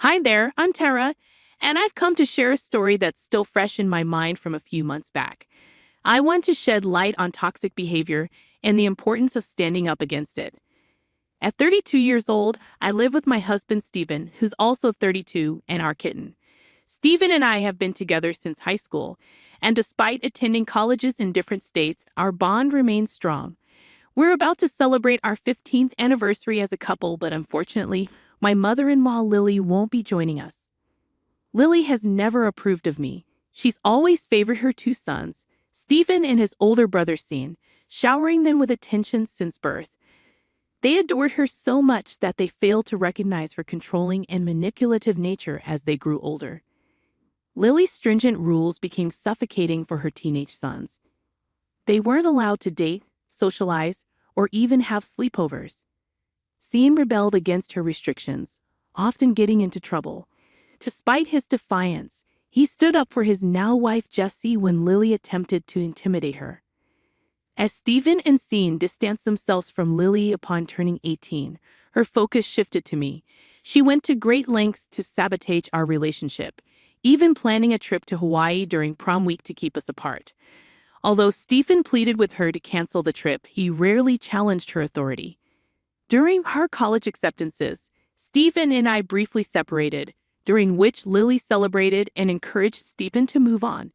Hi there, I'm Tara, and I've come to share a story that's still fresh in my mind from a few months back. I want to shed light on toxic behavior and the importance of standing up against it. At 32 years old, I live with my husband Stephen, who's also 32, and our kitten. Stephen and I have been together since high school, and despite attending colleges in different states, our bond remains strong. We're about to celebrate our 15th anniversary as a couple, but unfortunately, my mother-in-law Lily won't be joining us. Lily has never approved of me. She's always favored her two sons, Stephen and his older brother Sean, showering them with attention since birth. They adored her so much that they failed to recognize her controlling and manipulative nature as they grew older. Lily's stringent rules became suffocating for her teenage sons. They weren't allowed to date, socialize, or even have sleepovers. Sean rebelled against her restrictions, often getting into trouble. Despite his defiance, he stood up for his now-wife Jessie when Lily attempted to intimidate her. As Stephen and Sean distanced themselves from Lily upon turning 18, her focus shifted to me. She went to great lengths to sabotage our relationship, even planning a trip to Hawaii during prom week to keep us apart. Although Stephen pleaded with her to cancel the trip, he rarely challenged her authority. During our college acceptances, Stephen and I briefly separated, during which Lily celebrated and encouraged Stephen to move on.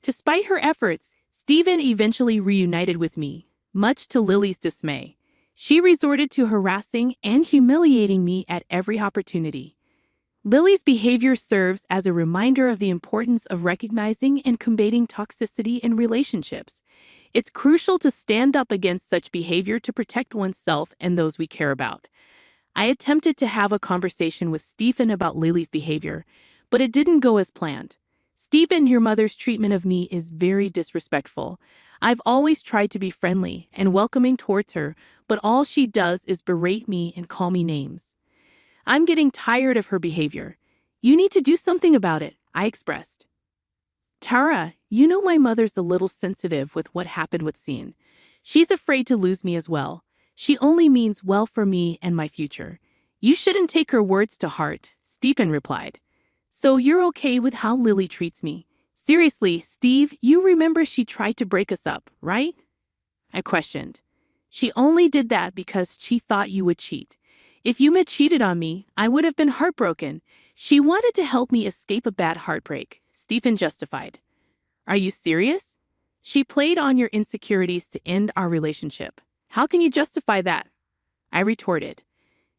Despite her efforts, Stephen eventually reunited with me, much to Lily's dismay. She resorted to harassing and humiliating me at every opportunity. Lily's behavior serves as a reminder of the importance of recognizing and combating toxicity in relationships. It's crucial to stand up against such behavior to protect oneself and those we care about. I attempted to have a conversation with Stephen about Lily's behavior, but it didn't go as planned. Stephen, your mother's treatment of me is very disrespectful. I've always tried to be friendly and welcoming towards her, but all she does is berate me and call me names. I'm getting tired of her behavior. You need to do something about it, I expressed. Tara, you know my mother's a little sensitive with what happened with Sean. She's afraid to lose me as well. She only means well for me and my future. You shouldn't take her words to heart, Stephen replied. So you're okay with how Lily treats me? Seriously, Steve, you remember she tried to break us up, right? I questioned. She only did that because she thought you would cheat. If you had cheated on me, I would have been heartbroken. She wanted to help me escape a bad heartbreak, Stephen justified. Are you serious? She played on your insecurities to end our relationship. How can you justify that? I retorted.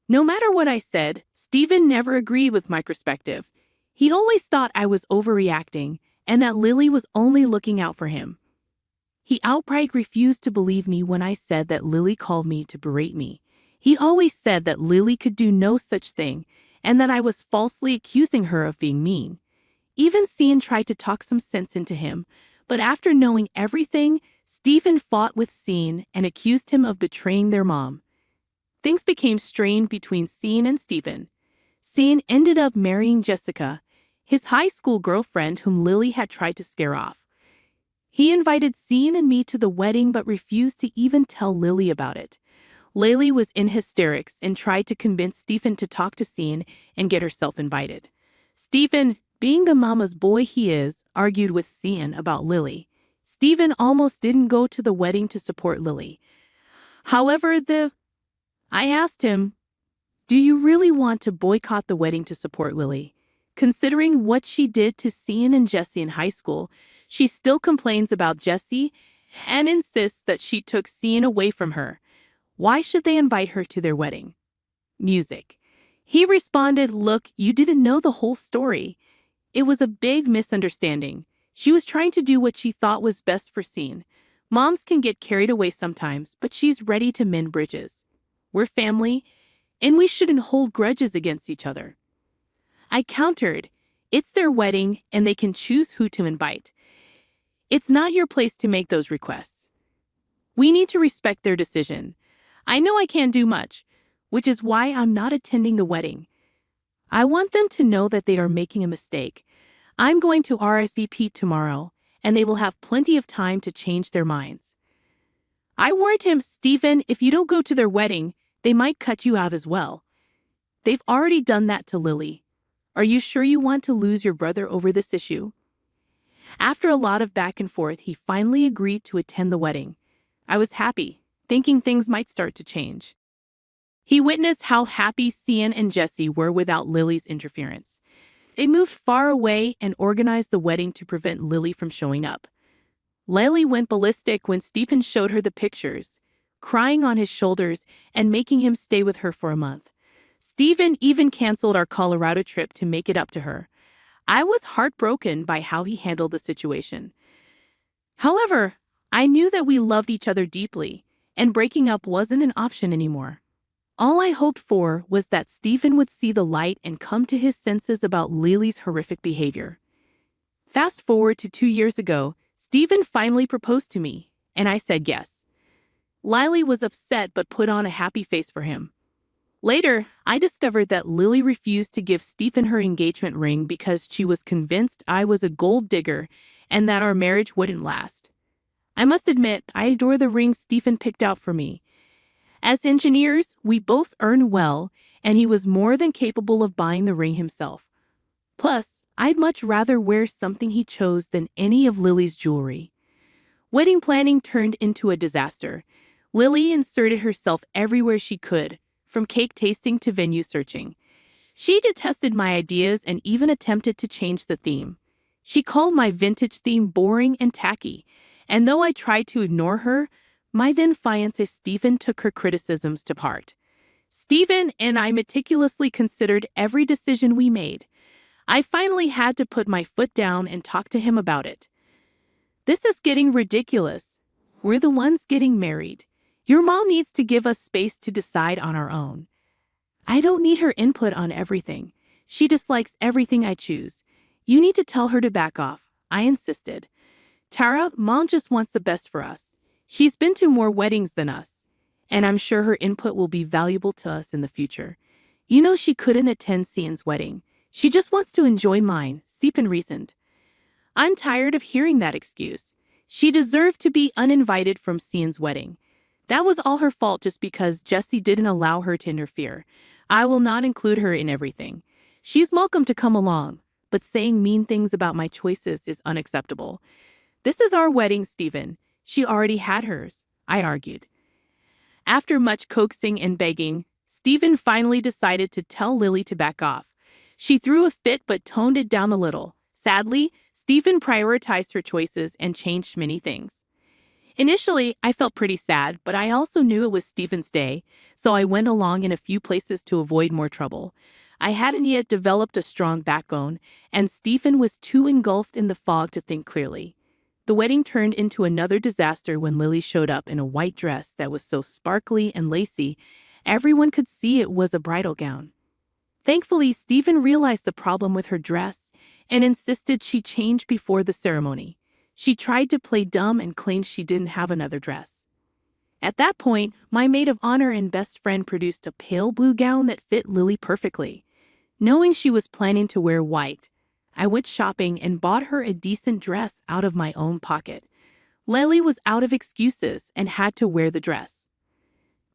No matter what I said, Stephen never agreed with my perspective. He always thought I was overreacting and that Lily was only looking out for him. He outright refused to believe me when I said that Lily called me to berate me. He always said that Lily could do no such thing and that I was falsely accusing her of being mean. Even Sean tried to talk some sense into him, but after knowing everything, Stephen fought with Sean and accused him of betraying their mom. Things became strained between Sean and Stephen. Sean ended up marrying Jessica, his high school girlfriend whom Lily had tried to scare off. He invited Sean and me to the wedding but refused to even tell Lily about it. Lily was in hysterics and tried to convince Stephen to talk to Sean and get herself invited. Stephen, being the mama's boy he is, argued with Sean about Lily. Stephen almost didn't go to the wedding to support Lily. However, I asked him, do you really want to boycott the wedding to support Lily? Considering what she did to Sean and Jessie in high school, she still complains about Jessie and insists that she took Sean away from her. Why should they invite her to their wedding? Music. He responded, look, you didn't know the whole story. It was a big misunderstanding. She was trying to do what she thought was best for Sean. Moms can get carried away sometimes, but she's ready to mend bridges. We're family, and we shouldn't hold grudges against each other. I countered, it's their wedding, and they can choose who to invite. It's not your place to make those requests. We need to respect their decision. I know I can't do much, which is why I'm not attending the wedding. I want them to know that they are making a mistake. I'm going to RSVP tomorrow, and they will have plenty of time to change their minds. I warned him, Stephen, if you don't go to their wedding, they might cut you out as well. They've already done that to Lily. Are you sure you want to lose your brother over this issue? After a lot of back and forth, he finally agreed to attend the wedding. I was happy, thinking things might start to change. He witnessed how happy Cian and Jesse were without Lily's interference. They moved far away and organized the wedding to prevent Lily from showing up. Lily went ballistic when Stephen showed her the pictures, crying on his shoulders and making him stay with her for a month. Stephen even canceled our Colorado trip to make it up to her. I was heartbroken by how he handled the situation. However, I knew that we loved each other deeply, and breaking up wasn't an option anymore. All I hoped for was that Stephen would see the light and come to his senses about Lily's horrific behavior. Fast forward to 2 years ago, Stephen finally proposed to me, and I said yes. Lily was upset but put on a happy face for him. Later, I discovered that Lily refused to give Stephen her engagement ring because she was convinced I was a gold digger and that our marriage wouldn't last. I must admit, I adore the ring Stephen picked out for me. As engineers, we both earn well, and he was more than capable of buying the ring himself. Plus, I'd much rather wear something he chose than any of Lily's jewelry. Wedding planning turned into a disaster. Lily inserted herself everywhere she could, from cake tasting to venue searching. She detested my ideas and even attempted to change the theme. She called my vintage theme boring and tacky, and though I tried to ignore her, my then fiancé Stephen took her criticisms to heart. Stephen and I meticulously considered every decision we made. I finally had to put my foot down and talk to him about it. This is getting ridiculous. We're the ones getting married. Your mom needs to give us space to decide on our own. I don't need her input on everything. She dislikes everything I choose. You need to tell her to back off, I insisted. Tara, Mom just wants the best for us. She's been to more weddings than us, and I'm sure her input will be valuable to us in the future. You know she couldn't attend Cian's wedding. She just wants to enjoy mine, Stephen reasoned. I'm tired of hearing that excuse. She deserved to be uninvited from Cian's wedding. That was all her fault just because Jesse didn't allow her to interfere. I will not include her in everything. She's welcome to come along, but saying mean things about my choices is unacceptable. This is our wedding, Stephen. She already had hers, I argued. After much coaxing and begging, Stephen finally decided to tell Lily to back off. She threw a fit but toned it down a little. Sadly, Stephen prioritized her choices and changed many things. Initially, I felt pretty sad, but I also knew it was Stephen's day, so I went along in a few places to avoid more trouble. I hadn't yet developed a strong backbone, and Stephen was too engulfed in the fog to think clearly. The wedding turned into another disaster when Lily showed up in a white dress that was so sparkly and lacy, everyone could see it was a bridal gown. Thankfully, Stephen realized the problem with her dress and insisted she change before the ceremony. She tried to play dumb and claimed she didn't have another dress. At that point, my maid of honor and best friend produced a pale blue gown that fit Lily perfectly. Knowing she was planning to wear white, I went shopping and bought her a decent dress out of my own pocket. Lily was out of excuses and had to wear the dress.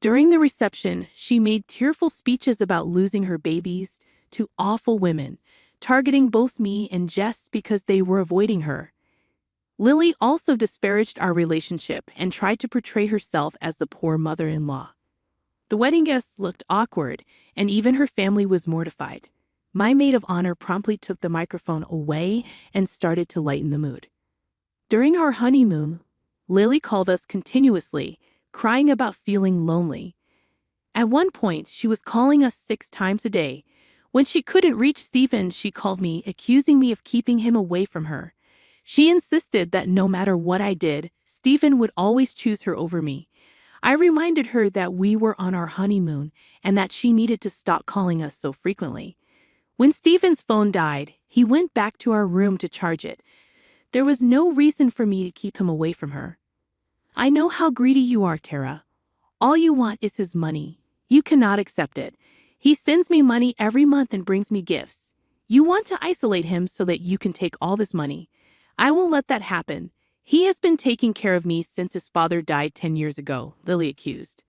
During the reception, she made tearful speeches about losing her babies to awful women, targeting both me and Jess because they were avoiding her. Lily also disparaged our relationship and tried to portray herself as the poor mother-in-law. The wedding guests looked awkward, and even her family was mortified. My maid of honor promptly took the microphone away and started to lighten the mood. During our honeymoon, Lily called us continuously, crying about feeling lonely. At one point, she was calling us 6 times a day. When she couldn't reach Stephen, she called me, accusing me of keeping him away from her. She insisted that no matter what I did, Stephen would always choose her over me. I reminded her that we were on our honeymoon and that she needed to stop calling us so frequently. When Stephen's phone died, he went back to our room to charge it. There was no reason for me to keep him away from her. I know how greedy you are, Tara. All you want is his money. You cannot accept it. He sends me money every month and brings me gifts. You want to isolate him so that you can take all this money. I won't let that happen. He has been taking care of me since his father died 10 years ago, Lily accused.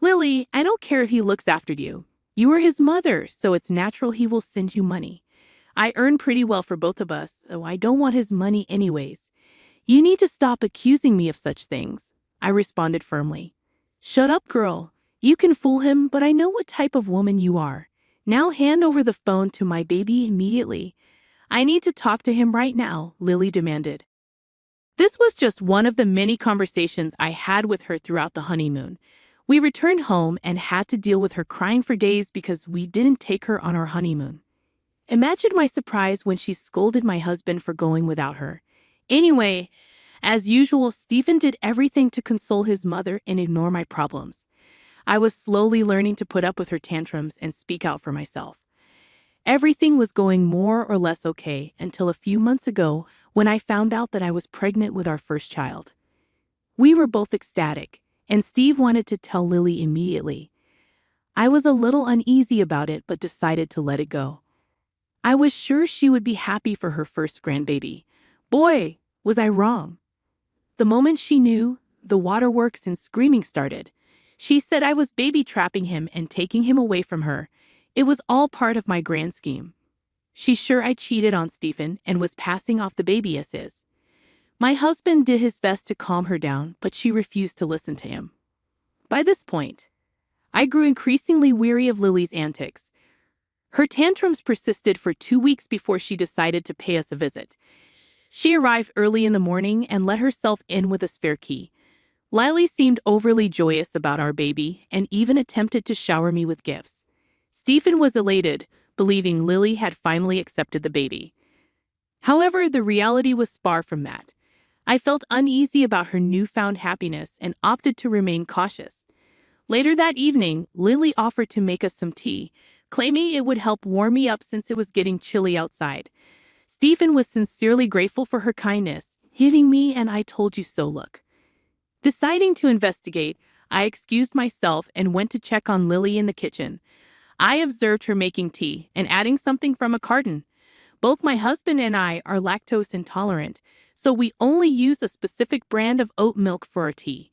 Lily, I don't care if he looks after you. You are his mother, so it's natural he will send you money. I earn pretty well for both of us, so I don't want his money anyways. You need to stop accusing me of such things, I responded firmly. Shut up, girl. You can fool him, but I know what type of woman you are. Now hand over the phone to my baby immediately. I need to talk to him right now, Lily demanded. This was just one of the many conversations I had with her throughout the honeymoon. We returned home and had to deal with her crying for days because we didn't take her on our honeymoon. Imagine my surprise when she scolded my husband for going without her. Anyway, as usual, Stephen did everything to console his mother and ignore my problems. I was slowly learning to put up with her tantrums and speak out for myself. Everything was going more or less okay until a few months ago when I found out that I was pregnant with our first child. We were both ecstatic, and Steve wanted to tell Lily immediately. I was a little uneasy about it but decided to let it go. I was sure she would be happy for her first grandbaby. Boy, was I wrong. The moment she knew, the waterworks and screaming started. She said I was baby trapping him and taking him away from her. It was all part of my grand scheme. She's sure I cheated on Stephen and was passing off the baby as his. My husband did his best to calm her down, but she refused to listen to him. By this point, I grew increasingly weary of Lily's antics. Her tantrums persisted for 2 weeks before she decided to pay us a visit. She arrived early in the morning and let herself in with a spare key. Lily seemed overly joyous about our baby and even attempted to shower me with gifts. Stephen was elated, believing Lily had finally accepted the baby. However, the reality was far from that. I felt uneasy about her newfound happiness and opted to remain cautious. Later that evening, Lily offered to make us some tea, claiming it would help warm me up since it was getting chilly outside. Stephen was sincerely grateful for her kindness, hitting me an "I told you so" look. Deciding to investigate, I excused myself and went to check on Lily in the kitchen. I observed her making tea and adding something from a carton. Both my husband and I are lactose intolerant, so we only use a specific brand of oat milk for our tea.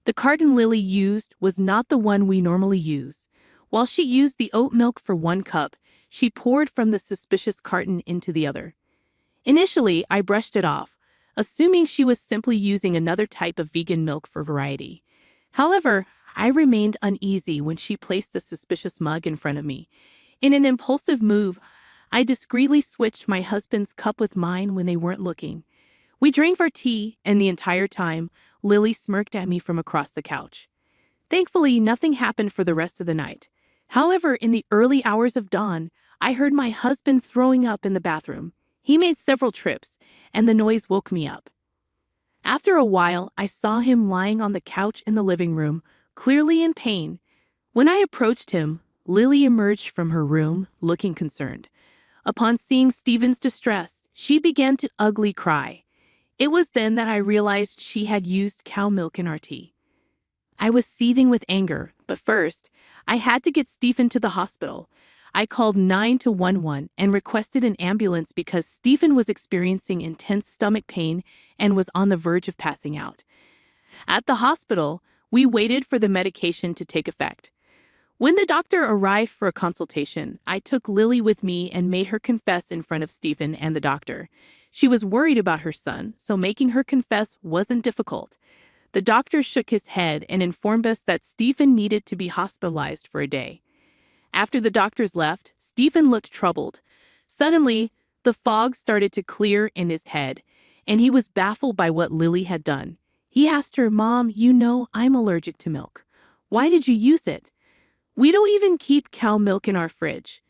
The carton Lily used was not the one we normally use. While she used the oat milk for 1 cup, she poured from the suspicious carton into the other. Initially, I brushed it off, assuming she was simply using another type of vegan milk for variety. However, I remained uneasy when she placed the suspicious mug in front of me. In an impulsive move, I discreetly switched my husband's cup with mine when they weren't looking. We drank our tea, and the entire time, Lily smirked at me from across the couch. Thankfully, nothing happened for the rest of the night. However, in the early hours of dawn, I heard my husband throwing up in the bathroom. He made several trips, and the noise woke me up. After a while, I saw him lying on the couch in the living room, clearly in pain. When I approached him, Lily emerged from her room, looking concerned. Upon seeing Stephen's distress, she began to ugly cry. It was then that I realized she had used cow milk in our tea. I was seething with anger, but first, I had to get Stephen to the hospital. I called 911 and requested an ambulance because Stephen was experiencing intense stomach pain and was on the verge of passing out. At the hospital, we waited for the medication to take effect. When the doctor arrived for a consultation, I took Lily with me and made her confess in front of Stephen and the doctor. She was worried about her son, so making her confess wasn't difficult. The doctor shook his head and informed us that Stephen needed to be hospitalized for a day. After the doctors left, Stephen looked troubled. Suddenly, the fog started to clear in his head, and he was baffled by what Lily had done. He asked her, "Mom, you know I'm allergic to milk. Why did you use it? We don't even keep cow milk in our fridge.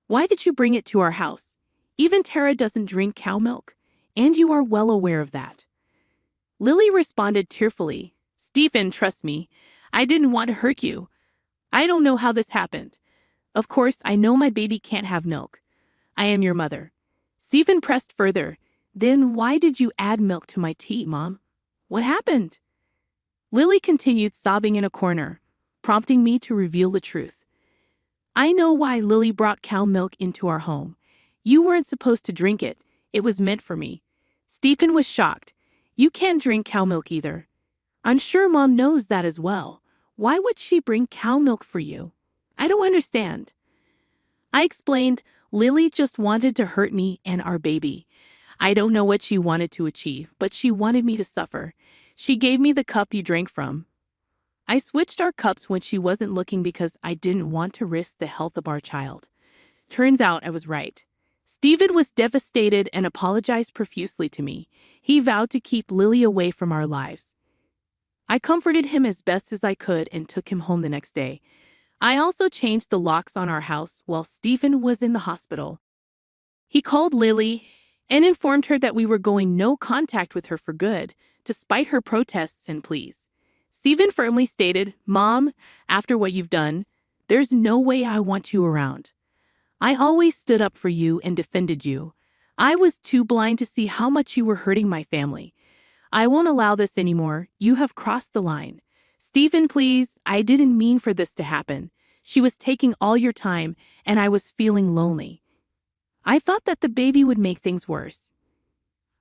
Why did you bring it to our house? Even Tara doesn't drink cow milk, and you are well aware of that." Lily responded tearfully, "Stephen, trust me. I didn't want to hurt you. I don't know how this happened. Of course, I know my baby can't have milk. I am your mother." Stephen pressed further, "Then why did you add milk to my tea, Mom? What happened?" Lily continued sobbing in a corner, prompting me to reveal the truth. "I know why Lily brought cow milk into our home. You weren't supposed to drink it. It was meant for me." Stephen was shocked. "You can't drink cow milk either. I'm sure Mom knows that as well. Why would she bring cow milk for you?" I don't understand. I explained, Lily just wanted to hurt me and our baby. I don't know what she wanted to achieve, but she wanted me to suffer. She gave me the cup you drank from. I switched our cups when she wasn't looking because I didn't want to risk the health of our child. Turns out I was right. Stephen was devastated and apologized profusely to me. He vowed to keep Lily away from our lives. I comforted him as best as I could and took him home the next day. I also changed the locks on our house while Stephen was in the hospital. He called Lily and informed her that we were going no contact with her for good, despite her protests and pleas. Stephen firmly stated, Mom, after what you've done, there's no way I want you around. I always stood up for you and defended you. I was too blind to see how much you were hurting my family. I won't allow this anymore. You have crossed the line. Stephen, please, I didn't mean for this to happen. She was taking all your time, and I was feeling lonely. I thought that the baby would make things worse.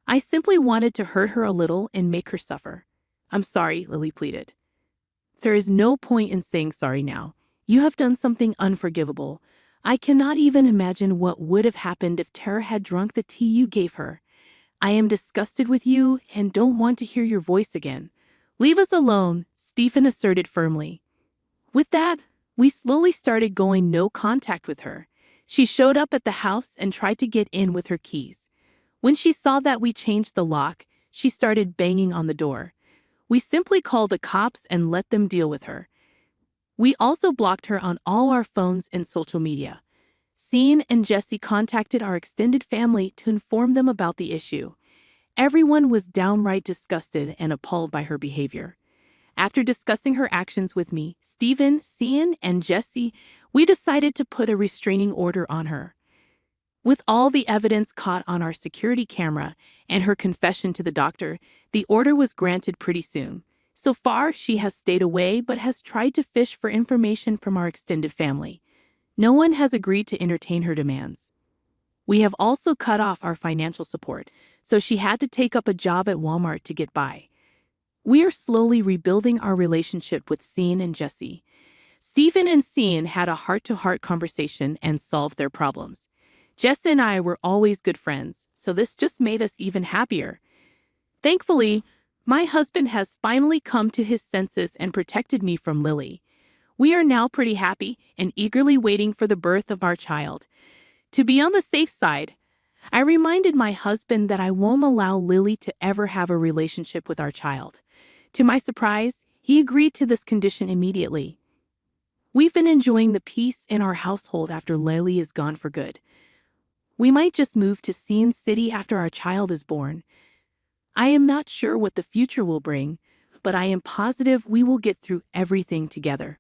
I simply wanted to hurt her a little and make her suffer. I'm sorry, Lily pleaded. There is no point in saying sorry now. You have done something unforgivable. I cannot even imagine what would have happened if Tara had drunk the tea you gave her. I am disgusted with you and don't want to hear your voice again. Leave us alone, Stephen asserted firmly. With that, we slowly started going no contact with her. She showed up at the house and tried to get in with her keys. When she saw that we changed the lock, she started banging on the door. We simply called the cops and let them deal with her. We also blocked her on all our phones and social media. Sean and Jesse contacted our extended family to inform them about the issue. Everyone was downright disgusted and appalled by her behavior. After discussing her actions with me, Stephen, Sean, and Jesse, we decided to put a restraining order on her. With all the evidence caught on our security camera and her confession to the doctor, the order was granted pretty soon. So far, she has stayed away but has tried to fish for information from our extended family. No one has agreed to entertain her demands. We have also cut off our financial support, so she had to take up a job at Walmart to get by. We are slowly rebuilding our relationship with Sean and Jesse. Stephen and Sean had a heart-to-heart conversation and solved their problems. Jess and I were always good friends, so this just made us even happier. Thankfully, my husband has finally come to his senses and protected me from Lily. We are now pretty happy and eagerly waiting for the birth of our child. To be on the safe side, I reminded my husband that I won't allow Lily to ever have a relationship with our child. To my surprise, he agreed to this condition immediately. We've been enjoying the peace in our household after Lily is gone for good. We might just move to Sean City after our child is born. I am not sure what the future will bring, but I am positive we will get through everything together.